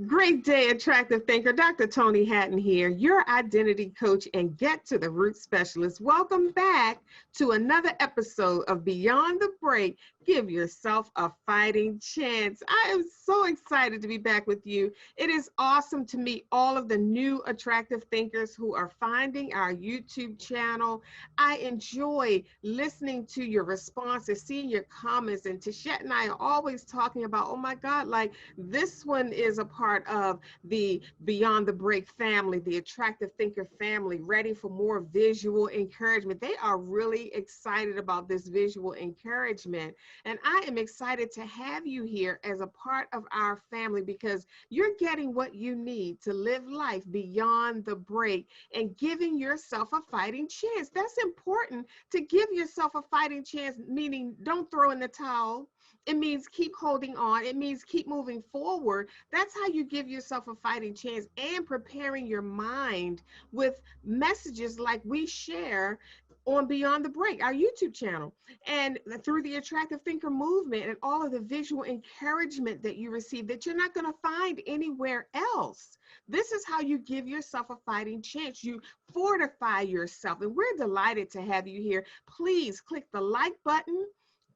Great day, attractive thinker. Dr. Toni Hatton here, your identity coach and get to the root specialist. Welcome back to another episode of Beyond the Break. Give yourself a fighting chance. I am so excited to be back with you. It is awesome to meet all of the new attractive thinkers who are finding our YouTube channel. I enjoy listening to your responses, seeing your comments, and Tichet and I are always talking about, oh my God, like this one is a part of the Beyond the Break family, the attractive thinker family, ready for more visual encouragement. They are really excited about this visual encouragement. And I am excited to have you here as a part of our family because you're getting what you need to live life beyond the break and giving yourself a fighting chance. That's important, to give yourself a fighting chance, meaning don't throw in the towel. It means keep holding on. It means keep moving forward. That's how you give yourself a fighting chance, and preparing your mind with messages like we share on Beyond the Break, our YouTube channel, and through the Attractive Thinker movement and all of the visual encouragement that you receive that you're not going to find anywhere else. This is how you give yourself a fighting chance. You fortify yourself, and we're delighted to have you here. Please click the like button.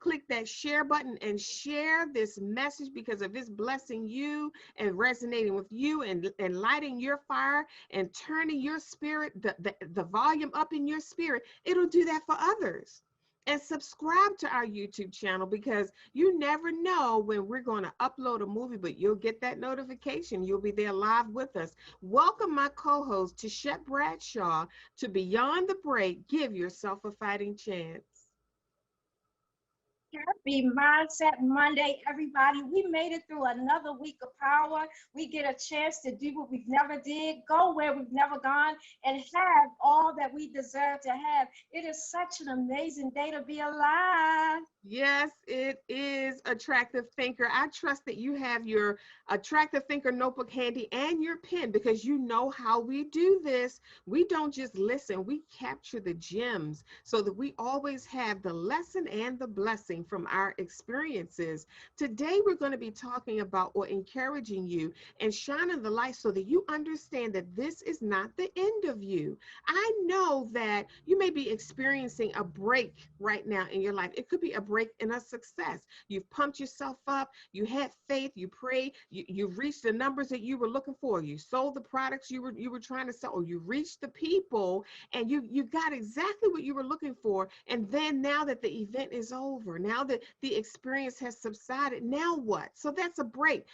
Click that share button and share this message, because if it's blessing you and resonating with you and lighting your fire and turning your spirit, the volume up in your spirit, it'll do that for others. And subscribe to our YouTube channel, because you never know when we're going to upload a movie, but you'll get that notification. You'll be there live with us. Welcome my co-host, Tichet Bradshaw, to Beyond the Break. Give yourself a fighting chance. Happy Mindset Monday, everybody. We made it through another week of power. We get a chance to do what we've never did, go where we've never gone, and have all that we deserve to have. It is such an amazing day to be alive. Yes, it is, attractive thinker. I trust that you have your attractive thinker notebook handy and your pen, because you know how we do this. We don't just listen, we capture the gems so that we always have the lesson and the blessing from our experiences. Today, we're going to be talking about, or encouraging you and shining the light so that you understand that this is not the end of you. I know that you may be experiencing a break right now in your life. It could be a break in a success. You've pumped yourself up. You had faith. You prayed. You've reached the numbers that you were looking for. You sold the products you were trying to sell, or you reached the people and you got exactly what you were looking for. And then now that the event is over, now that the experience has subsided, now what? So that's a break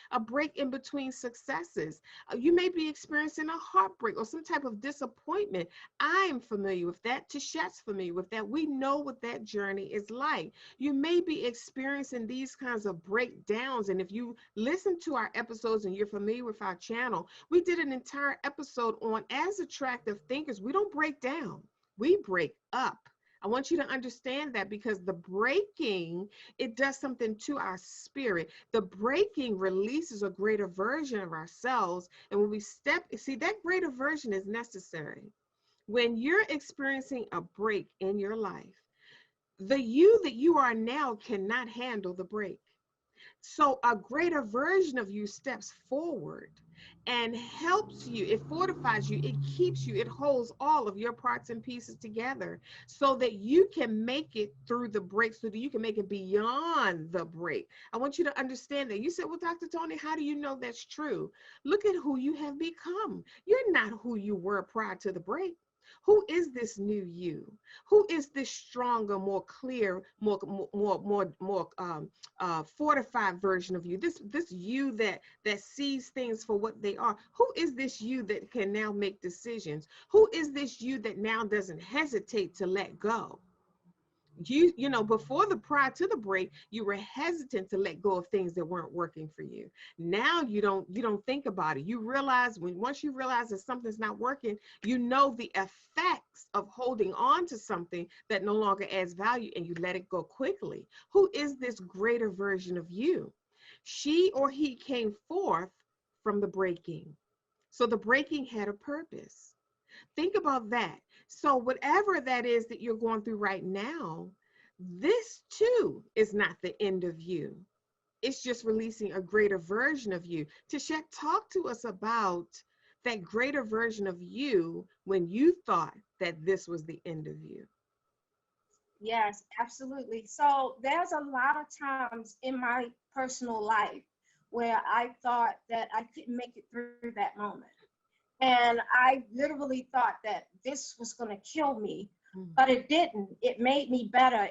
in between successes. You may be experiencing a heartbreak or some type of disappointment. I'm familiar with that. Tichet's familiar with that. We know what that journey is like. You may be experiencing these kinds of breakdowns. And if you listen to our episodes and you're familiar with our channel, we did an entire episode on, as attractive thinkers, we don't break down, we break up. I want you to understand that, because the breaking, it does something to our spirit. The breaking releases a greater version of ourselves. And when we see, that greater version is necessary. When you're experiencing a break in your life, the you that you are now cannot handle the break. So a greater version of you steps forward and helps you. It fortifies you. It keeps you. It holds all of your parts and pieces together so that you can make it through the break, so that you can make it beyond the break. I want you to understand that. You said, well, Dr. Toni, how do you know that's true? Look at who you have become. You're not who you were prior to the break. Who is this new you? Who is this stronger, more clear, more fortified version of you? This you that sees things for what they are. Who is this you that can now make decisions? Who is this you that now doesn't hesitate to let go? You know, prior to the break, you were hesitant to let go of things that weren't working for you. Now you don't think about it. You realize, once you realize that something's not working, you know the effects of holding on to something that no longer adds value, and you let it go quickly. Who is this greater version of you? She or he came forth from the breaking. So the breaking had a purpose. Think about that. So whatever that is that you're going through right now, this too is not the end of you. It's just releasing a greater version of you. Tichet, talk to us about that greater version of you when you thought that this was the end of you. Yes, absolutely. So there's a lot of times in my personal life where I thought that I couldn't make it through that moment. And I literally thought that this was going to kill me, Mm. but it didn't. It made me better.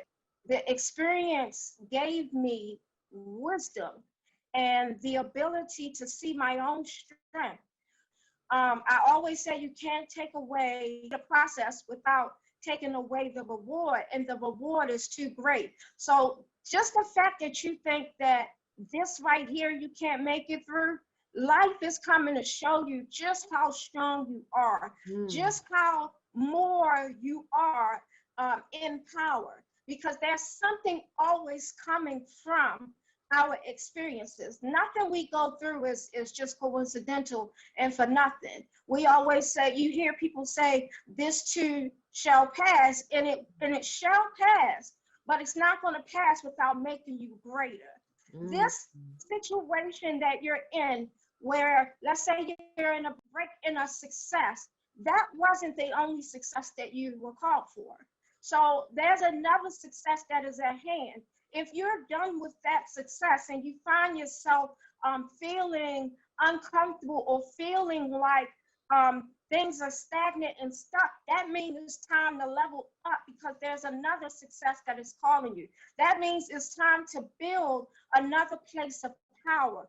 The experience gave me wisdom and the ability to see my own strength. I always say you can't take away the process without taking away the reward, and the reward is too great. So just the fact that you think that this right here you can't make it through, life is coming to show you just how strong you are, Mm. just how more you are in power, because there's something always coming from our experiences. Nothing we go through is just coincidental and for nothing. We always say, you hear people say, this too shall pass, and it shall pass, but it's not going to pass without making you greater. Mm. This situation that you're in, where let's say you're in a break in a success, that wasn't the only success that you were called for. So there's another success that is at hand. If you're done with that success and you find yourself feeling uncomfortable or feeling like things are stagnant and stuck, that means it's time to level up, because there's another success that is calling you. That means it's time to build another place of power.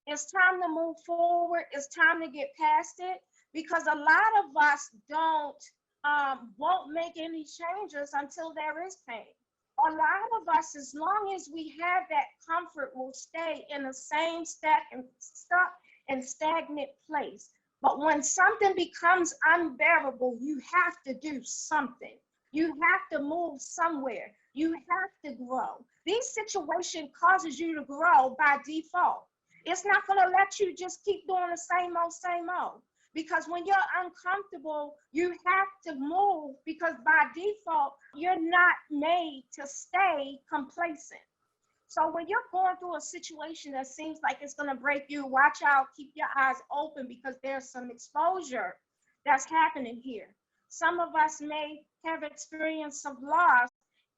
It's time to move forward. It's time to get past it, because a lot of us won't make any changes until there is pain. A lot of us, as long as we have that comfort, will stay in the same stuck and stagnant place. But when something becomes unbearable, you have to do something. You have to move somewhere. You have to grow. These situations causes you to grow by default. It's not going to let you just keep doing the same old. Because when you're uncomfortable, you have to move, because by default, you're not made to stay complacent. So when you're going through a situation that seems like it's going to break you, watch out, keep your eyes open, because there's some exposure that's happening here. Some of us may have experience of loss,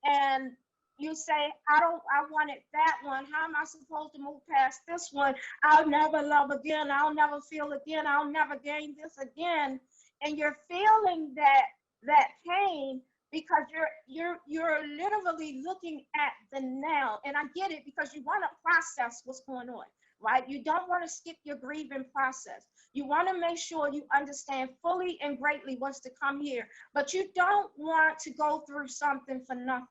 and you say, I wanted that one. How am I supposed to move past this one? I'll never love again. I'll never feel again. I'll never gain this again. And you're feeling that pain, because you're literally looking at the now. And I get it, because you want to process what's going on, right? You don't want to skip your grieving process. You want to make sure you understand fully and greatly what's to come here, but you don't want to go through something for nothing.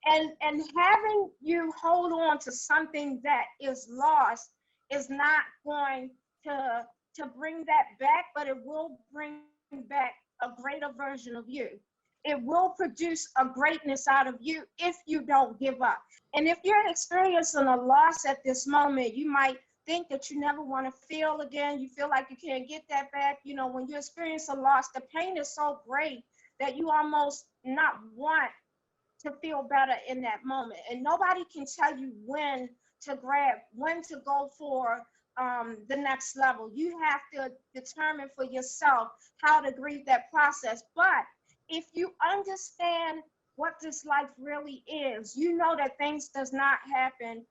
And having you hold on to something that is lost is not going to bring that back, but it will bring back a greater version of you. It will produce a greatness out of you if you don't give up. And if you're experiencing a loss at this moment, you might think that you never want to feel again. You feel like you can't get that back. You know, when you experience a loss, the pain is so great that you almost not want to feel better in that moment. And nobody can tell you when to go for the next level. You have to determine for yourself how to grieve that process. But if you understand what this life really is, you know that things does not happen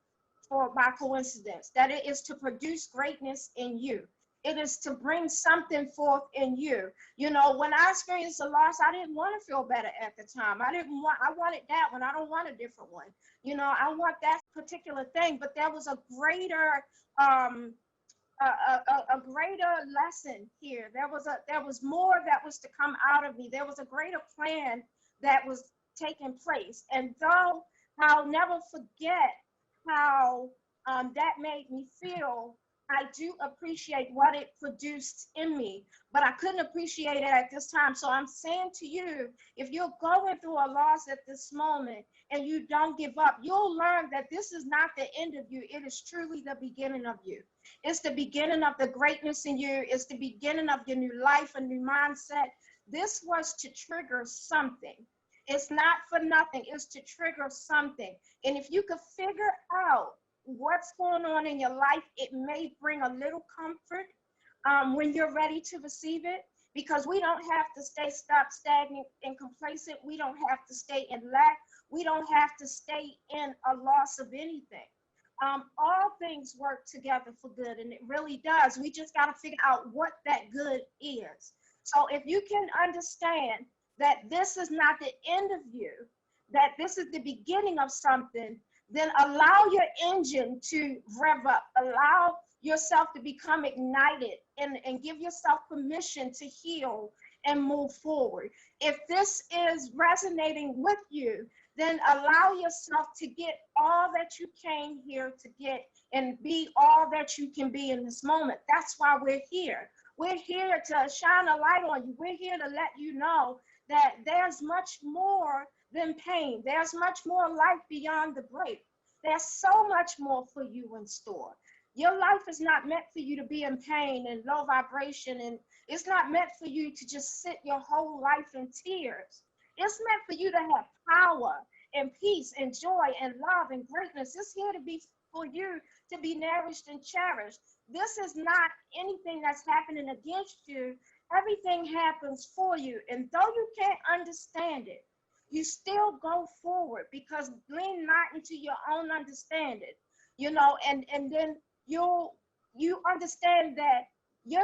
by coincidence, that it is to produce greatness in you. It is to bring something forth in you. You know, when I experienced a loss, I didn't want to feel better at the time. I wanted that one. I don't want a different one. You know, I want that particular thing, but there was a greater, a greater lesson here. There was more that was to come out of me. There was a greater plan that was taking place. And though I'll never forget how that made me feel, I do appreciate what it produced in me, but I couldn't appreciate it at this time. So I'm saying to you, if you're going through a loss at this moment and you don't give up, you'll learn that this is not the end of you. It is truly the beginning of you. It's the beginning of the greatness in you. It's the beginning of your new life, a new mindset. This was to trigger something. It's not for nothing. It's to trigger something. And if you could figure out what's going on in your life, it may bring a little comfort when you're ready to receive it, because we don't have to stay stuck, stagnant, and complacent. We don't have to stay in lack. We don't have to stay in a loss of anything. All things work together for good, and it really does. We just got to figure out what that good is. So if you can understand that this is not the end of you, that this is the beginning of something, then allow your engine to rev up, allow yourself to become ignited, and give yourself permission to heal and move forward. If this is resonating with you, then allow yourself to get all that you came here to get and be all that you can be in this moment. That's why we're here. We're here to shine a light on you. We're here to let you know that there's much more than pain. There's much more life beyond the break. There's so much more for you in store. Your life is not meant for you to be in pain and low vibration, and it's not meant for you to just sit your whole life in tears. It's meant for you to have power and peace and joy and love and greatness. It's here to be for you to be nourished and cherished. This is not anything that's happening against you. Everything happens for you. And though you can't understand it, you still go forward, because lean not into your own understanding, and then you understand that your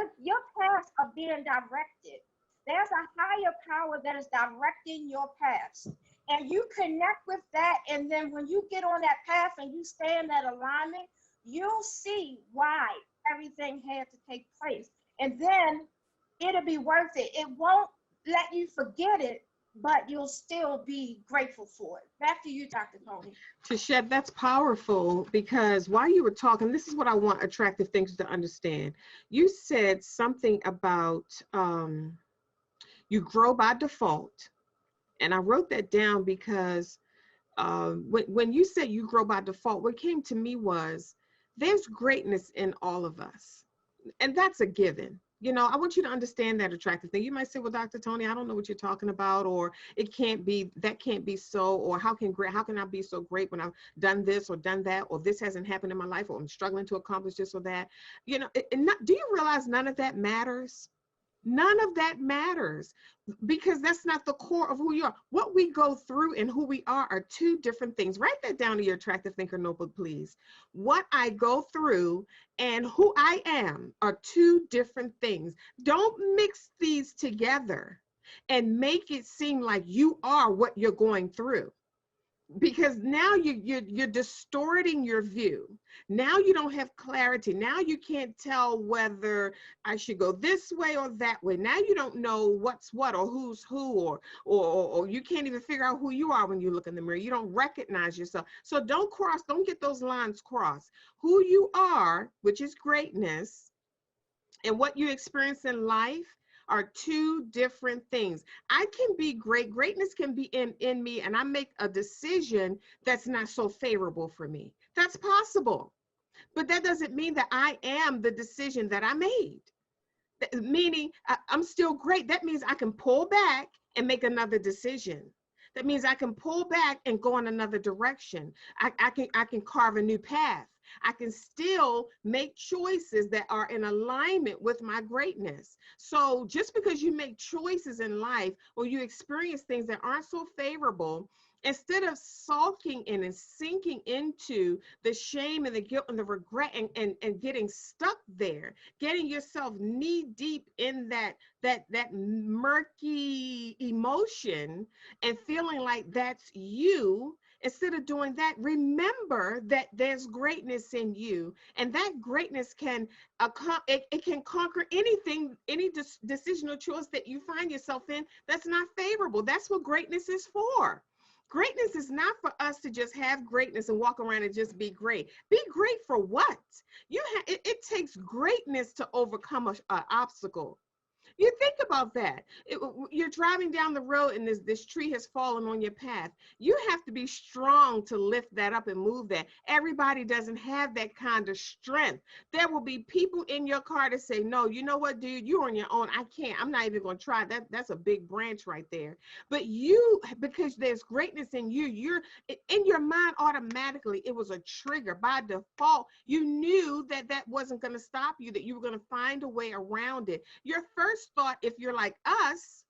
paths are being directed. There's a higher power that is directing your paths. And you connect with that, and then when you get on that path and you stay in that alignment, you'll see why everything had to take place. And then it'll be worth it. It won't let you forget it, but you'll still be grateful for it. Back to you, Dr. Toni. Tichet, that's powerful, because while you were talking, this is what I want attractive thinkers to understand. You said something about you grow by default. And I wrote that down because when you said you grow by default, what came to me was there's greatness in all of us. And that's a given. I want you to understand that attractive thing. You might say, well, Dr. Toni, I don't know what you're talking about, or it can't be, that can't be so, or how can I be so great when I've done this or done that, or this hasn't happened in my life, or I'm struggling to accomplish this or that. Do you realize none of that matters? None of that matters, because that's not the core of who you are. What we go through and who we are two different things. Write that down in your attractive thinker notebook, please. What I go through and who I am are two different things. Don't mix these together and make it seem like you are what you're going through. Because now you're distorting your view. Now you don't have clarity. Now you can't tell whether I should go this way or that way. Now you don't know what's what or who's who, or you can't even figure out who you are when you look in the mirror. You don't recognize yourself. So don't get those lines crossed. Who you are, which is greatness, and what you experience in life are two different things. I can be great. Greatness can be in me, and I make a decision that's not so favorable for me. That's possible. But that doesn't mean that I am the decision that I made. Meaning I'm still great. That means I can pull back and make another decision. That means I can pull back and go in another direction. I can carve a new path. I can still make choices that are in alignment with my greatness. So just because you make choices in life or you experience things that aren't so favorable, instead of sulking in and sinking into the shame and the guilt and the regret and getting stuck there, getting yourself knee deep in that murky emotion and feeling like that's you, instead of doing that, remember that there's greatness in you, and that greatness can conquer anything, any decisional choice that you find yourself in that's not favorable. That's what greatness is for. Greatness is not for us to just have greatness and walk around and just be great. Be great for what? It takes greatness to overcome an obstacle. You think about that. You're driving down the road and this tree has fallen on your path. You have to be strong to lift that up and move that. Everybody doesn't have that kind of strength. There will be people in your car to say, no, you know what, dude, you're on your own. I can't. I'm not even going to try that. That's a big branch right there. But you, because there's greatness in you, you're in your mind automatically. It was a trigger by default. You knew that that wasn't going to stop you, that you were going to find a way around it. Your first thought, if you're like us,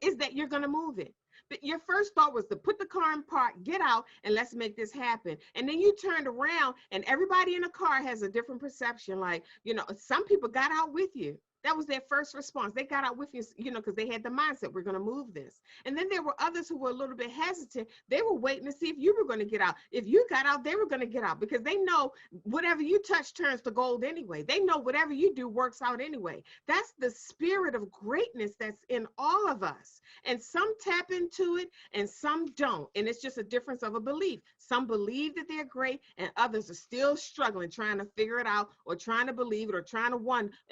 is that you're going to move it. But your first thought was to put the car in park, get out, and let's make this happen. And then you turned around and everybody in the car has a different perception. Like, you know, some people got out with you. That was their first response. They got out with you, you know, because they had the mindset, we're going to move this. And then there were others who were a little bit hesitant. They were waiting to see if you were going to get out. If you got out, they were going to get out, because they know whatever you touch turns to gold anyway. They know whatever you do works out anyway. That's the spirit of greatness that's in all of us. And some tap into it and some don't. And it's just a difference of a belief. Some believe that they're great and others are still struggling, trying to figure it out or trying to believe it or trying to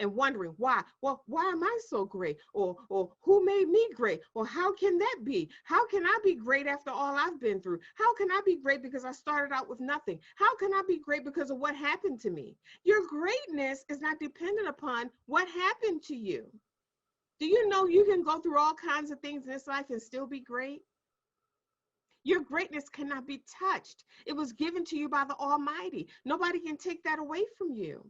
wondering why. Well, why am I so great? Or who made me great? Or how can that be? How can I be great after all I've been through? How can I be great because I started out with nothing? How can I be great because of what happened to me? Your greatness is not dependent upon what happened to you. Do you know you can go through all kinds of things in this life and still be great? Your greatness cannot be touched. It was given to you by the Almighty. Nobody can take that away from you.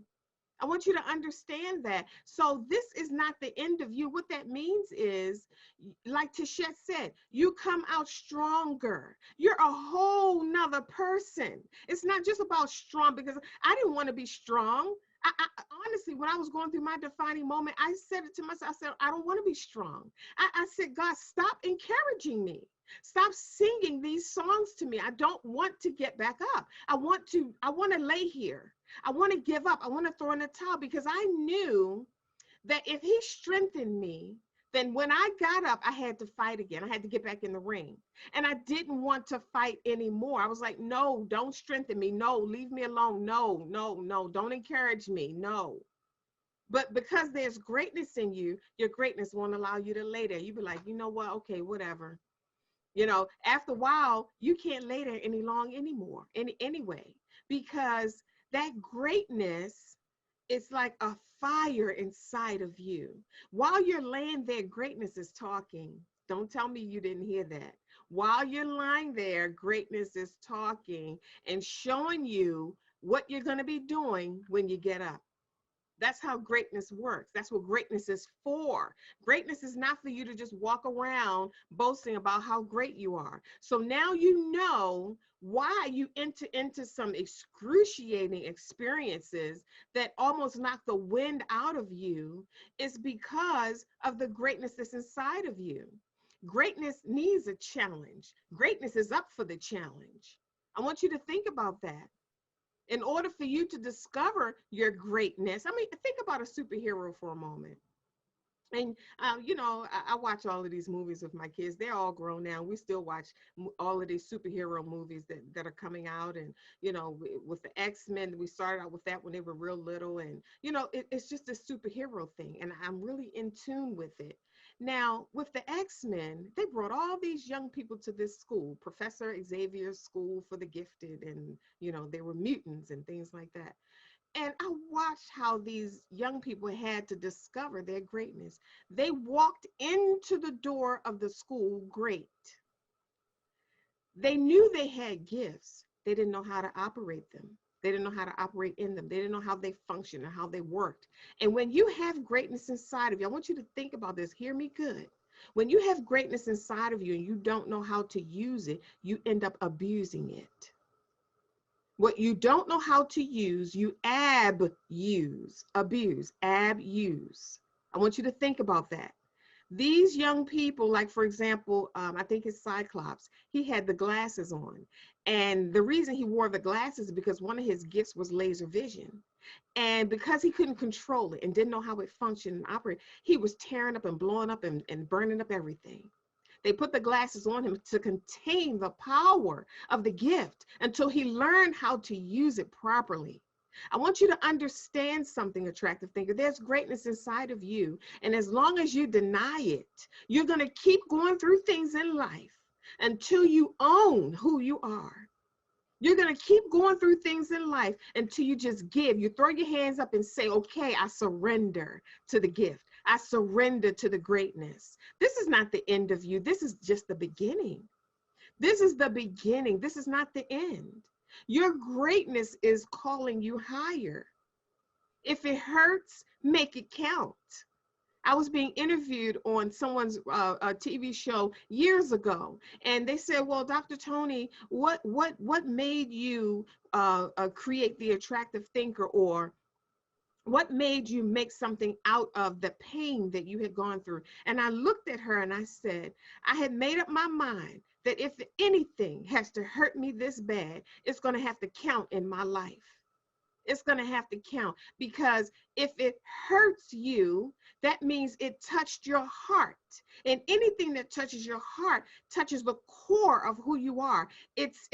I want you to understand that. So this is not the end of you. What that means is, like Tichet said, you come out stronger. You're a whole nother person. It's not just about strong, because I didn't want to be strong. I honestly, when I was going through my defining moment, I said it to myself, I said, I don't want to be strong. I said, God, stop encouraging me. Stop singing these songs to me. I don't want to get back up. I want to lay here. I want to give up. I want to throw in the towel, because I knew that if he strengthened me, then when I got up, I had to fight again. I had to get back in the ring. And I didn't want to fight anymore. I was like, no, don't strengthen me. No, leave me alone. No, no, no, don't encourage me. No. But because there's greatness in you, your greatness won't allow you to lay there. You be like, you know what? Okay, whatever. You know, after a while, you can't lay there anyway, because that greatness is like a fire inside of you. While you're laying there, greatness is talking. Don't tell me you didn't hear that. While you're lying there, greatness is talking and showing you what you're going to be doing when you get up. That's how greatness works. That's what greatness is for. Greatness is not for you to just walk around boasting about how great you are. So now you know why you enter into some excruciating experiences that almost knock the wind out of you, is because of the greatness that's inside of you. Greatness needs a challenge. Greatness is up for the challenge. I want you to think about that. In order for you to discover your greatness, I mean, think about a superhero for a moment. And, you know, I watch all of these movies with my kids. They're all grown now. We still watch all of these superhero movies that are coming out. And, you know, with the X-Men, we started out with that when they were real little. And, you know, it's just a superhero thing. And I'm really in tune with it. Now, with the X-Men, they brought all these young people to this school, Professor Xavier's School for the Gifted. And, you know, they were mutants and things like that. And I watched how these young people had to discover their greatness. They walked into the door of the school great. They knew they had gifts. They didn't know how to operate them. They didn't know how to operate in them. They didn't know how they functioned and how they worked. And when you have greatness inside of you, I want you to think about this. Hear me good. When you have greatness inside of you and you don't know how to use it, you end up abusing it. What you don't know how to use, you abuse. I want you to think about that. These young people, like, for example, I think it's Cyclops, he had the glasses on. And the reason he wore the glasses is because one of his gifts was laser vision. And because he couldn't control it and didn't know how it functioned and operated, he was tearing up and blowing up and burning up everything. They put the glasses on him to contain the power of the gift until he learned how to use it properly. I want you to understand something, attractive thinker. There's greatness inside of you. And as long as you deny it, you're going to keep going through things in life until you own who you are. You're going to keep going through things in life until you just give. You throw your hands up and say, okay, I surrender to the gift. I surrender to the greatness. This is not the end of you. This is just the beginning. This is the beginning. This is not the end. Your greatness is calling you higher. If it hurts, make it count. I was being interviewed on someone's TV show years ago, and they said, "Well, Dr. Toni, what made you create the attractive thinker, or what made you make something out of the pain that you had gone through?" And I looked at her and I said, I had made up my mind that if anything has to hurt me this bad, it's going to have to count in my life. It's going to have to count, because if it hurts you, that means it touched your heart. And anything that touches your heart touches the core of who you are. It's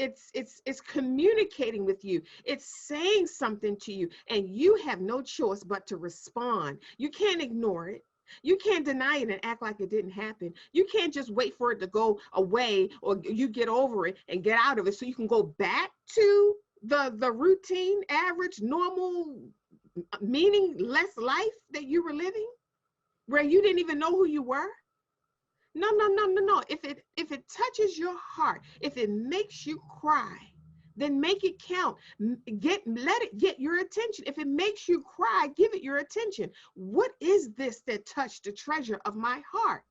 communicating with you. It's saying something to you, and you have no choice but to respond. You can't ignore it. You can't deny it and act like it didn't happen. You can't just wait for it to go away, or you get over it and get out of it so you can go back to the routine, average, normal, meaningless life that you were living, where you didn't even know who you were. No. If it touches your heart, if it makes you cry, then make it count. Let it get your attention. If it makes you cry, give it your attention. What is this that touched the treasure of my heart?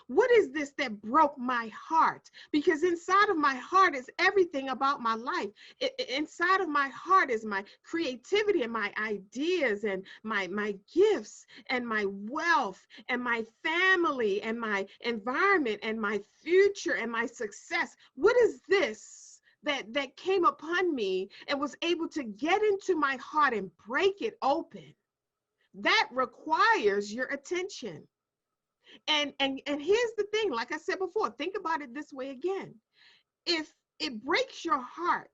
What is this that broke my heart? Because inside of my heart is everything about my life. Inside of my heart is my creativity and my ideas and my gifts and my wealth and my family and my environment and my future and my success. What is this that came upon me and was able to get into my heart and break it open? That requires your attention. And here's the thing, like I said before, think about it this way again. If it breaks your heart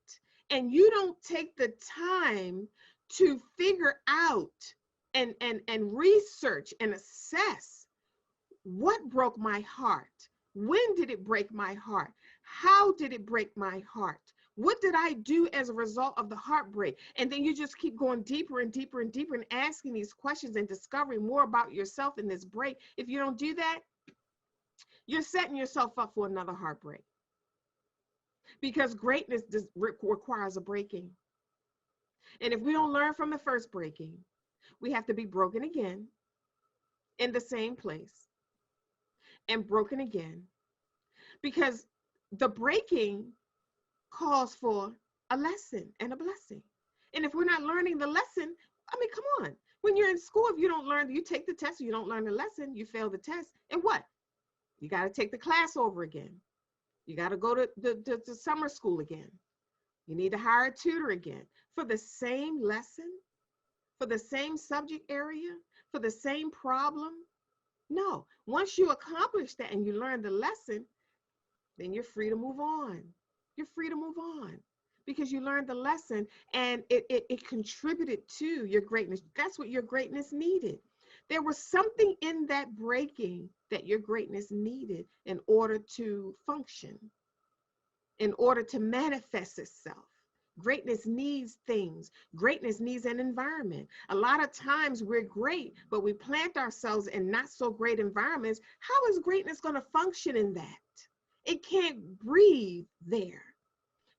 and you don't take the time to figure out and research and assess what broke my heart, when did it break my heart, how did it break my heart, what did I do as a result of the heartbreak? And then you just keep going deeper and deeper and deeper and asking these questions and discovering more about yourself in this break. If you don't do that, you're setting yourself up for another heartbreak. Because greatness requires a breaking. And if we don't learn from the first breaking, we have to be broken again in the same place and broken again. Because the breaking calls for a lesson and a blessing. And if we're not learning the lesson, I mean, come on. When you're in school, if you don't learn, you take the test, you don't learn the lesson, you fail the test, and what? You got to take the class over again. You got to go to the summer school again. You need to hire a tutor again for the same lesson, for the same subject area, for the same problem. No, once you accomplish that and you learn the lesson, then you're free to move on. You're free to move on because you learned the lesson and it contributed to your greatness. That's what your greatness needed. There was something in that breaking that your greatness needed in order to function, in order to manifest itself. Greatness needs things. Greatness needs an environment. A lot of times we're great, but we plant ourselves in not so great environments. How is greatness going to function in that? It can't breathe there.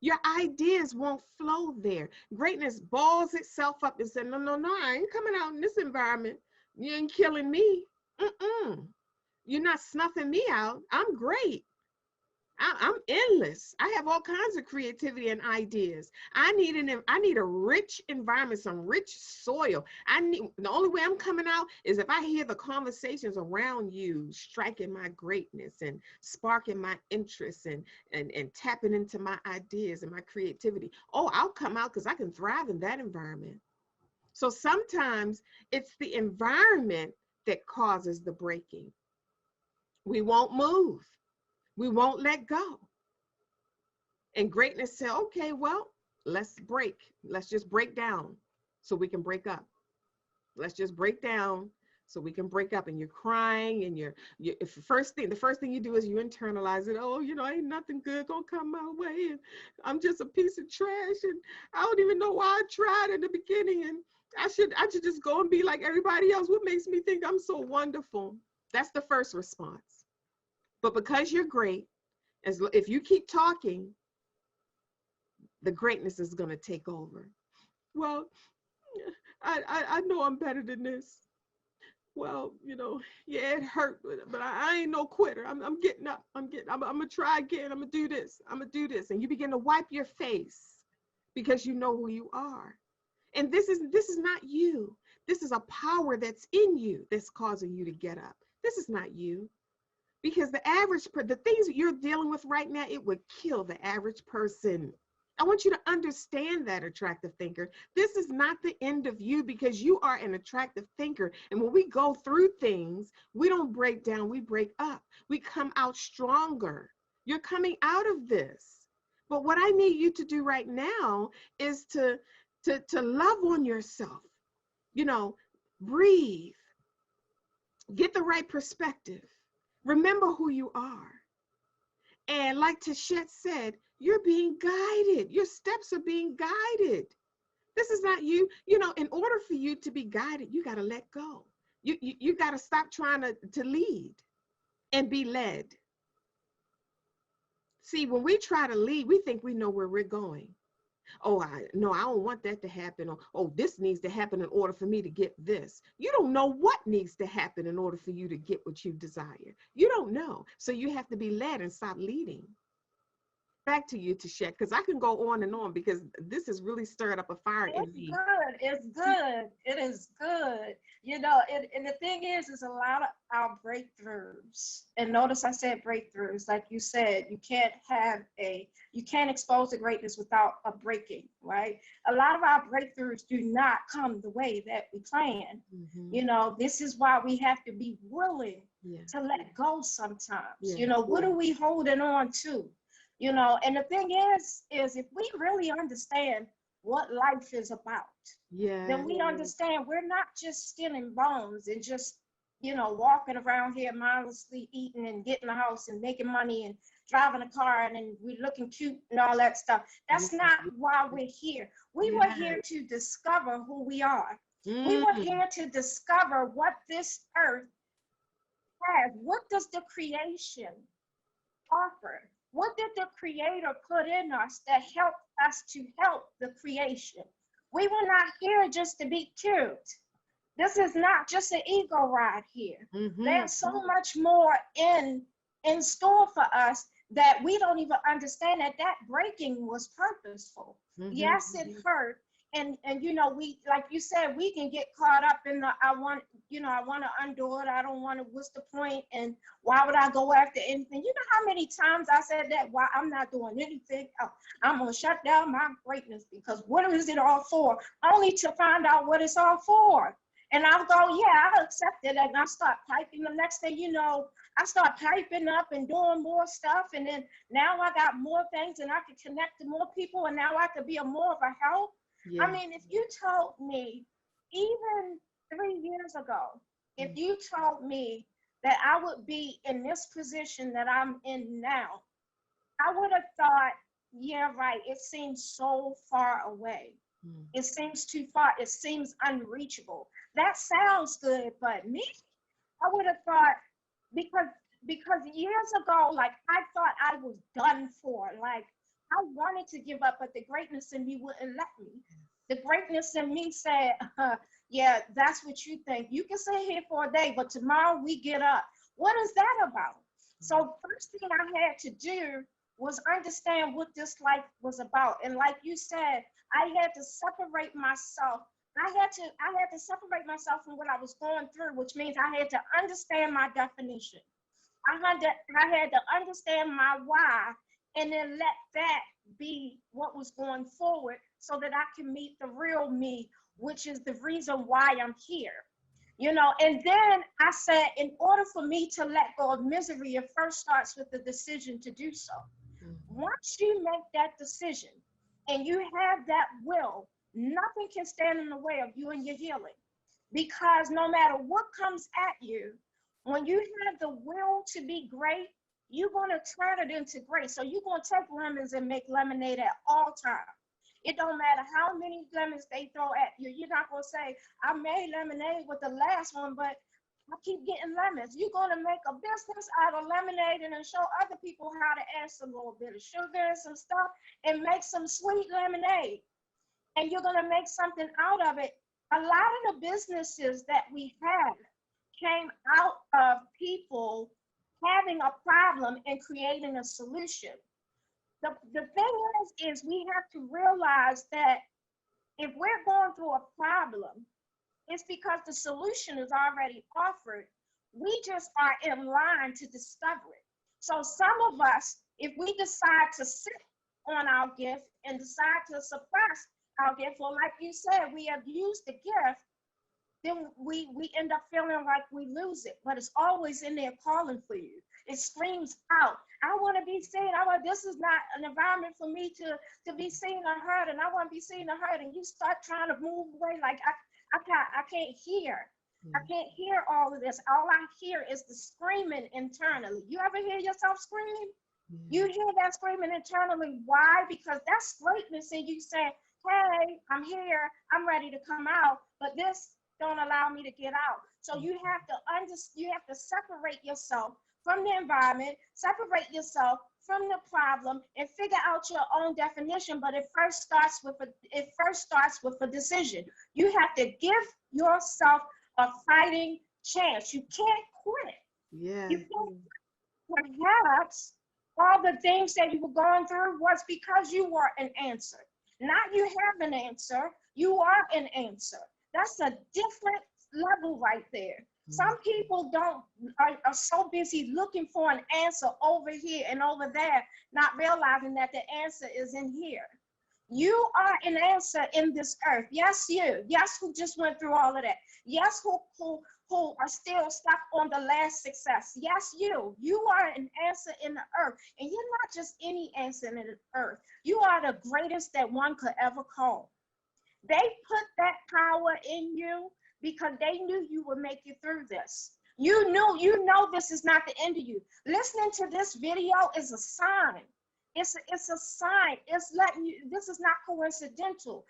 Your ideas won't flow there. Greatness balls itself up and says, no, I ain't coming out in this environment. You ain't killing me. You're not snuffing me out. I'm great. I'm endless. I have all kinds of creativity and ideas. I need a rich environment, some rich soil. The only way I'm coming out is if I hear the conversations around you striking my greatness and sparking my interest and tapping into my ideas and my creativity. Oh, I'll come out because I can thrive in that environment. So sometimes it's the environment that causes the breaking. We won't move. We won't let go. And greatness said, okay, well, let's break. Let's just break down so we can break up. Let's just break down so we can break up. And you're crying, and if the first thing you do is you internalize it. Oh, ain't nothing good gonna come my way, and I'm just a piece of trash, and I don't even know why I tried in the beginning, and I should just go and be like everybody else. What makes me think I'm so wonderful? That's the first response. But because you're great, if you keep talking, the greatness is going to take over. Well, I know I'm better than this. Well, yeah, it hurt, but I ain't no quitter. I'm getting up. I'm gonna try again. I'm gonna do this. And you begin to wipe your face because you know who you are. And this is not you. This is a power that's in you that's causing you to get up. This is not you. Because the things that you're dealing with right now, it would kill the average person. I want you to understand that, attractive thinker. This is not the end of you, because you are an attractive thinker. And when we go through things, we don't break down, we break up. We come out stronger. You're coming out of this. But what I need you to do right now is to love on yourself. Breathe. Get the right perspective. Remember who you are. And like Tichet said, you're being guided. Your steps are being guided. This is not you. In order for you to be guided, you got to let go. You got to stop trying to lead and be led. See, when we try to lead, we think we know where we're going. Oh, I don't want that to happen. Or, oh, this needs to happen in order for me to get this. You don't know what needs to happen in order for you to get what you desire. You don't know. So you have to be led and stop leading. Back to you, Tichet, because I can go on and on, because this has really stirred up a fire in me. It's good. It is good. And the thing is a lot of our breakthroughs. And notice I said breakthroughs. Like you said, you can't expose the greatness without a breaking, right? A lot of our breakthroughs do not come the way that we plan. Mm-hmm. This is why we have to be willing to let go sometimes. What are we holding on to? And the thing is if we really understand what life is about, then we understand we're not just skin and bones and just, walking around here mindlessly eating and getting a house and making money and driving a car and then we're looking cute and all that stuff. That's not why we're here. We were here to discover who we are. We were here to discover what this earth has. What does the creation offer? What did the Creator put in us that helped us to help the creation? We were not here just to be cute. This is not just an ego ride here. Mm-hmm. There's so much more in store for us that we don't even understand that breaking was purposeful. Mm-hmm. Yes, it hurt. And we, like you said, we can get caught up in the I want to undo it. I don't want to. What's the point? And why would I go after anything? You know how many times I said that? Why I'm not doing anything? Oh, I'm gonna shut down my greatness, because what is it all for? Only to find out what it's all for. And I'll go, yeah, I'll accept it. And I start typing. The next thing you know, I start typing up and doing more stuff. And then now I got more things, and I can connect to more people. And now I could be more of a help. Yeah. I mean, if you told me even 3 years ago, if you told me that I would be in this position that I'm in now, I would have thought, yeah, right, it seems so far away. It seems too far. It seems unreachable. That sounds good, but me, I would have thought, because years ago, like, I thought I was done for. Like, I wanted to give up, but the greatness in me wouldn't let me. The greatness in me said, yeah, that's what you think. You can sit here for a day, but tomorrow we get up. What is that about? So first thing I had to do was understand what this life was about. And like you said, I had to separate myself. I had to separate myself from what I was going through, which means I had to understand my definition. I had to understand my why, and then let that be what was going forward, so that I can meet the real me, which is the reason why I'm here. And then I said, in order for me to let go of misery, it first starts with the decision to do so. Once you make that decision and you have that will, nothing can stand in the way of you and your healing. Because no matter what comes at you, when you have the will to be great, you're going to turn it into grace. So you're going to take lemons and make lemonade at all times. It don't matter how many lemons they throw at you. You're not going to say, I made lemonade with the last one, but I keep getting lemons. You're going to make a business out of lemonade and then show other people how to add some little bit of sugar and some stuff and make some sweet lemonade. And you're going to make something out of it. A lot of the businesses that we have came out of people having a problem and creating a solution. The thing is we have to realize that if we're going through a problem, it's because the solution is already offered. We just are in line to discover it. So some of us, if we decide to sit on our gift and decide to suppress our gift, well, like you said, we have used the gift, then we end up feeling like we lose it. But it's always in there calling for you. It screams out, I want to be seen. This is not an environment for me to be seen or heard, and I want to be seen or heard. And you start trying to move away like I can't hear. I can't hear all of this. All I hear is the screaming internally. You ever hear yourself screaming? You hear that screaming internally. Why? Because that's greatness in you saying, hey, I'm here. I'm ready to come out, but this don't allow me to get out. So you have to separate yourself from the environment, separate yourself from the problem, and figure out your own definition. But it first starts with a decision. You have to give yourself a fighting chance. You can't quit. Yeah. You can't. Perhaps all the things that you were going through was because you were an answer. Not you have an answer, you are an answer. That's a different level right there. Some people are so busy looking for an answer over here and over there, not realizing that the answer is in here. You are an answer in this earth. Yes, you. Yes, who just went through all of that. Yes, who are still stuck on the last success. Yes, you. You are an answer in the earth. And you're not just any answer in the earth. You are the greatest that one could ever call. They put that power in you because they knew you would make it through this. You know this is not the end of you. Listening to this video is a sign. It's a sign. It's letting you, this is not coincidental.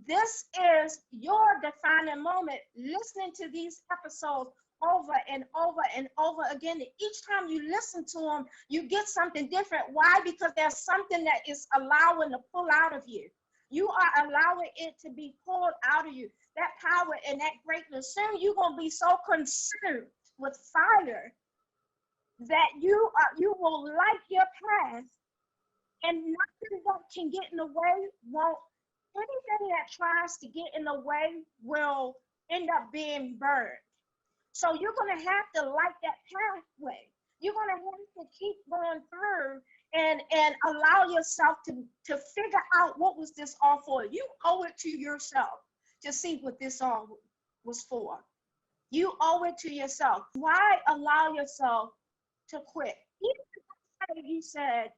This is your defining moment. Listening to these episodes over and over and over again. And each time you listen to them, you get something different. Why? Because there's something that is allowing to pull out of you. You are allowing it to be pulled out of you. That power and that greatness. Soon you're going to be so consumed with fire that you will light your path, and nothing that can get in the way won't. Anything that tries to get in the way will end up being burned. So you're going to have to light that pathway. You're going to have to keep going through and allow yourself to figure out what was this all for. You owe it to yourself to see what this all was for. You owe it to yourself. Why allow yourself to quit? Even if you said,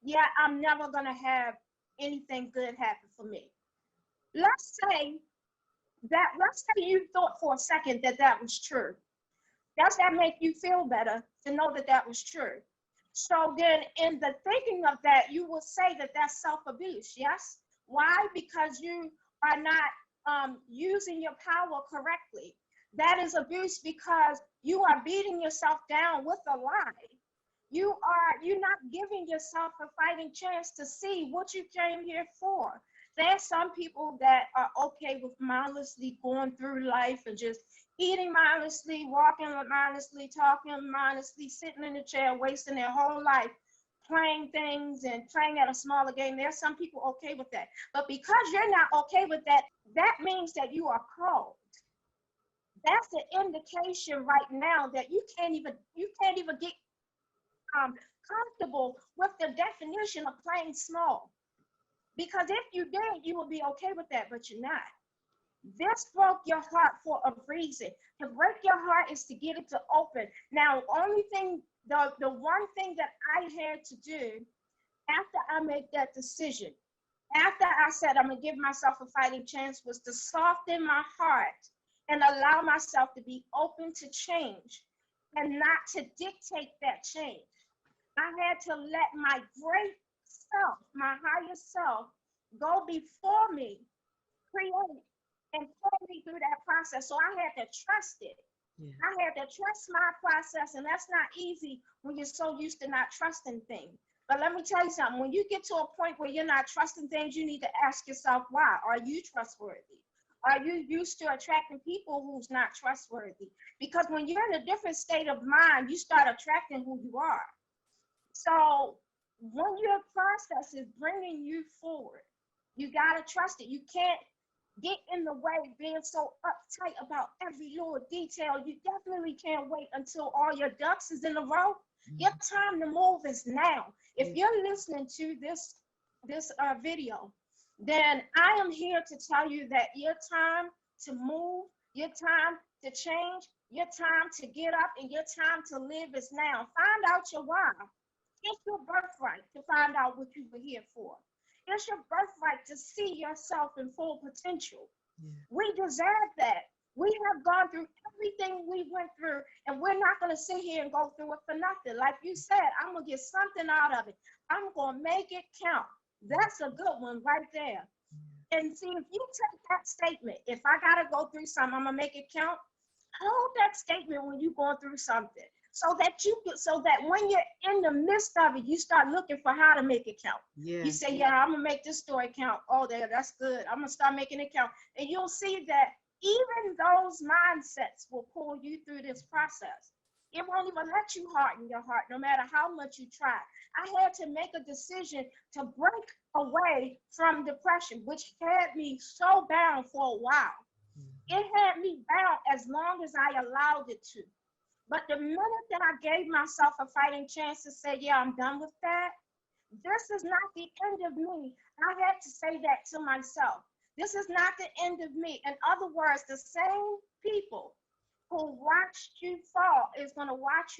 yeah, I'm never going to have anything good happen for me. Let's say you thought for a second that was true. Does that make you feel better to know that was true? So then in the thinking of that, you will say that that's self-abuse, yes? Why? Because you are not using your power correctly. That is abuse because you are beating yourself down with a lie. You're not giving yourself a fighting chance to see what you came here for. There's some people that are okay with mindlessly going through life and just eating mindlessly, walking mindlessly, talking mindlessly, sitting in the chair, wasting their whole life playing things and playing at a smaller game. There's some people okay with that. But because you're not okay with that, that means that you are called. That's the indication right now that you can't even get comfortable with the definition of playing small. Because if you did, you would be okay with that, but you're not. This broke your heart for a reason. To break your heart is to get it to open. Now, the one thing that I had to do after I made that decision After I said I'm gonna give myself a fighting chance, was to soften my heart and allow myself to be open to change and not to dictate that change. I had to let my great self, my higher self, go before me, create and pull me through that process. So I had to trust it. Yeah. I had to trust my process, and that's not easy when you're so used to not trusting things. But let me tell you something, when you get to a point where you're not trusting things, you need to ask yourself, why? Are you trustworthy? Are you used to attracting people who's not trustworthy? Because when you're in a different state of mind, you start attracting who you are. So when your process is bringing you forward, you got to trust it. You can't get in the way being so uptight about every little detail. You definitely can't wait until all your ducks is in a row. Your time to move is now. If you're listening to this video, then I am here to tell you that your time to move, your time to change, your time to get up, and your time to live is now. Find out your why. It's your birthright to find out what you were here for. It's your birthright to see yourself in full potential. Yeah. We deserve that. We have gone through everything we went through, and we're not going to sit here and go through it for nothing. Like you said, I'm going to get something out of it. I'm going to make it count. That's a good one right there. And see, if you take that statement, if I got to go through something, I'm going to make it count. Hold that statement when you're going through something. So that when you're in the midst of it, you start looking for how to make it count. Yeah. You say, yeah, I'm gonna make this story count. Oh, that's good. I'm gonna start making it count. And you'll see that even those mindsets will pull you through this process. It won't even let you harden your heart, no matter how much you try. I had to make a decision to break away from depression, which had me so bound for a while. It had me bound as long as I allowed it to. But the minute that I gave myself a fighting chance to say, yeah, I'm done with that, this is not the end of me. I had to say that to myself. This is not the end of me. In other words, the same people who watched you fall is going to watch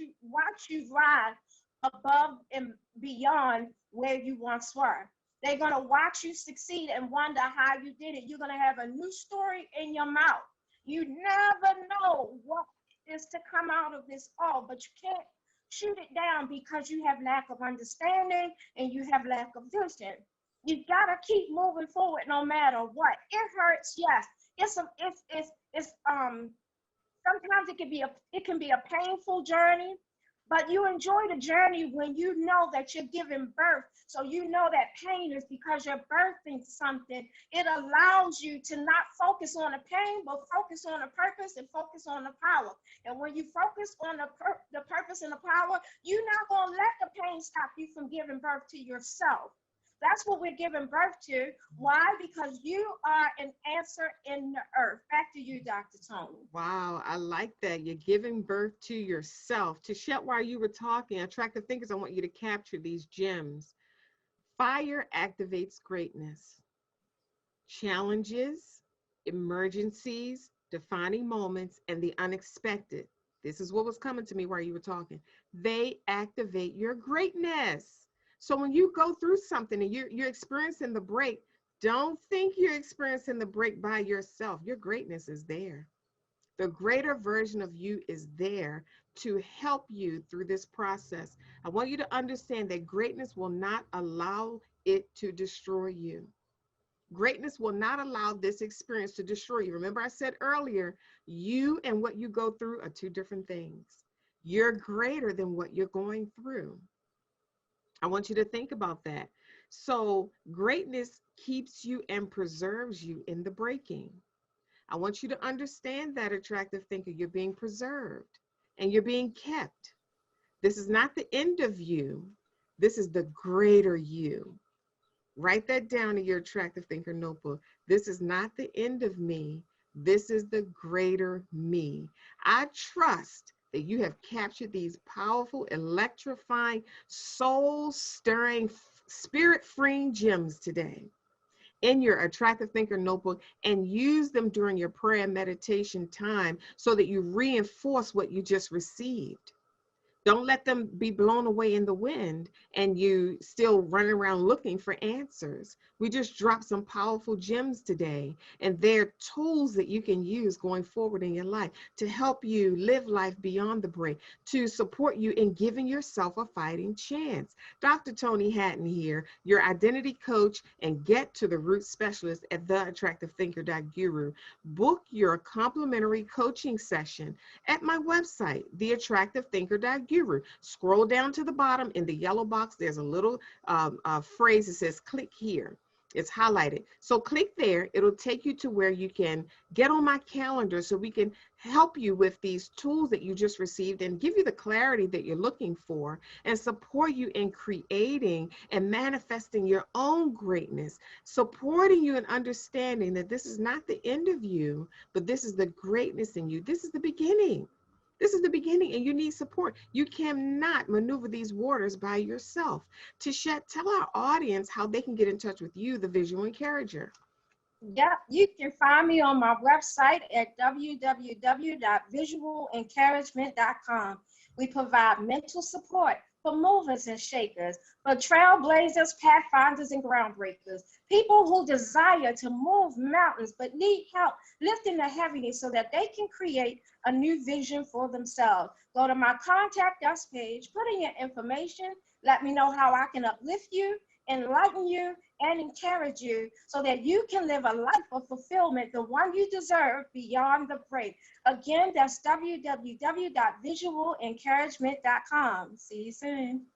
you rise above and beyond where you once were. They're going to watch you succeed and wonder how you did it. You're going to have a new story in your mouth. You never know what is to come out of this all, but you can't shoot it down because you have lack of understanding and you have lack of vision. You gotta keep moving forward no matter what. It hurts, yes. Sometimes it can be a painful journey, but you enjoy the journey when you know that you're giving birth. So you know that pain is because you're birthing something. It allows you to not focus on the pain, but focus on the purpose and focus on the power. And when you focus on the purpose and the power, you're not going to let the pain stop you from giving birth to yourself. That's what we're giving birth to. Why? Because you are an answer in the earth. Back to you, Dr. Toni. Wow, I like that. You're giving birth to yourself. Tichet, while you were talking, Attractive Thinkers, I want you to capture these gems. Fire activates greatness. Challenges, emergencies, defining moments, and the unexpected. This is what was coming to me while you were talking. They activate your greatness. So when you go through something and you're experiencing the break, don't think you're experiencing the break by yourself. Your greatness is there. The greater version of you is there to help you through this process. I want you to understand that greatness will not allow it to destroy you. Greatness will not allow this experience to destroy you. Remember, I said earlier, you and what you go through are two different things. You're greater than what you're going through. I want you to think about that. So greatness keeps you and preserves you in the breaking. I want you to understand that, Attractive Thinker. You're being preserved and you're being kept. This is not the end of you. This is the greater you. Write that down in your Attractive Thinker notebook. This is not the end of me. This is the greater me. I trust that you have captured these powerful, electrifying, soul-stirring, spirit-freeing gems today in your Attractive Thinker notebook and use them during your prayer and meditation time so that you reinforce what you just received. Don't let them be blown away in the wind and you still running around looking for answers. We just dropped some powerful gems today, and they're tools that you can use going forward in your life to help you live life beyond the break, to support you in giving yourself a fighting chance. Dr. Toni Hatton here, your identity coach and get to the root specialist at theattractivethinker.guru. Book your complimentary coaching session at my website, theattractivethinker.guru. Scroll down to the bottom in the yellow box. There's a little phrase that says click here. It's highlighted. So click there. It'll take you to where you can get on my calendar so we can help you with these tools that you just received and give you the clarity that you're looking for and support you in creating and manifesting your own greatness, supporting you in understanding that this is not the end of you, but this is the greatness in you. This is the beginning. This is the beginning, and you need support. You cannot maneuver these waters by yourself. Tichet, tell our audience how they can get in touch with you, the visual encourager. Yep, you can find me on my website at www.visualencouragement.com. We provide mental support for movers and shakers, for trailblazers, pathfinders, and groundbreakers, people who desire to move mountains but need help lifting the heaviness so that they can create a new vision for themselves. Go to my contact us page, put in your information, let me know how I can uplift you, enlighten you, and encourage you so that you can live a life of fulfillment, the one you deserve beyond the break. Again, that's www.visualencouragement.com. See you soon.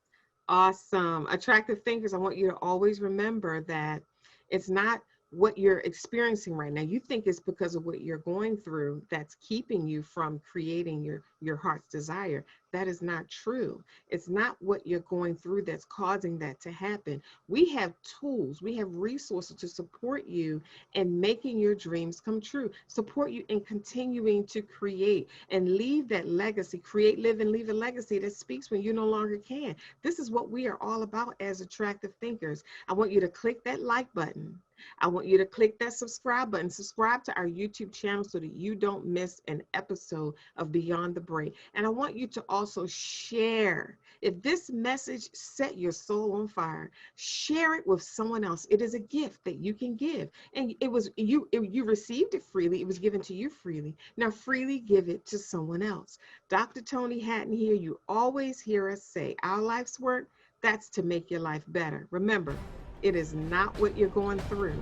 Awesome. Attractive thinkers, I want you to always remember that it's not what you're experiencing right now. You think it's because of what you're going through that's keeping you from creating your heart's desire. That is not true. It's not what you're going through that's causing that to happen. We have tools, we have resources to support you in making your dreams come true, support you in continuing to create and leave that legacy, create, live, and leave a legacy that speaks when you no longer can. This is what we are all about as attractive thinkers. I want you to click that like button. I want you to click that subscribe button. Subscribe to our YouTube channel so that you don't miss an episode of Beyond the Break. And I want you to also share. If this message set your soul on fire, share it with someone else. It is a gift that you can give. And you received it freely. It was given to you freely. Now freely give it to someone else. Dr. Toni Hatton here. You always hear us say our life's work, that's to make your life better. Remember, it is not what you're going through.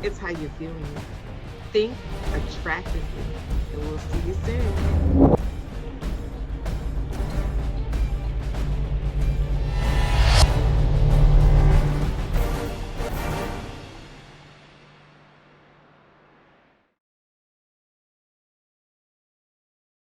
It's how you're viewing it. Think attractively, and we'll see you soon.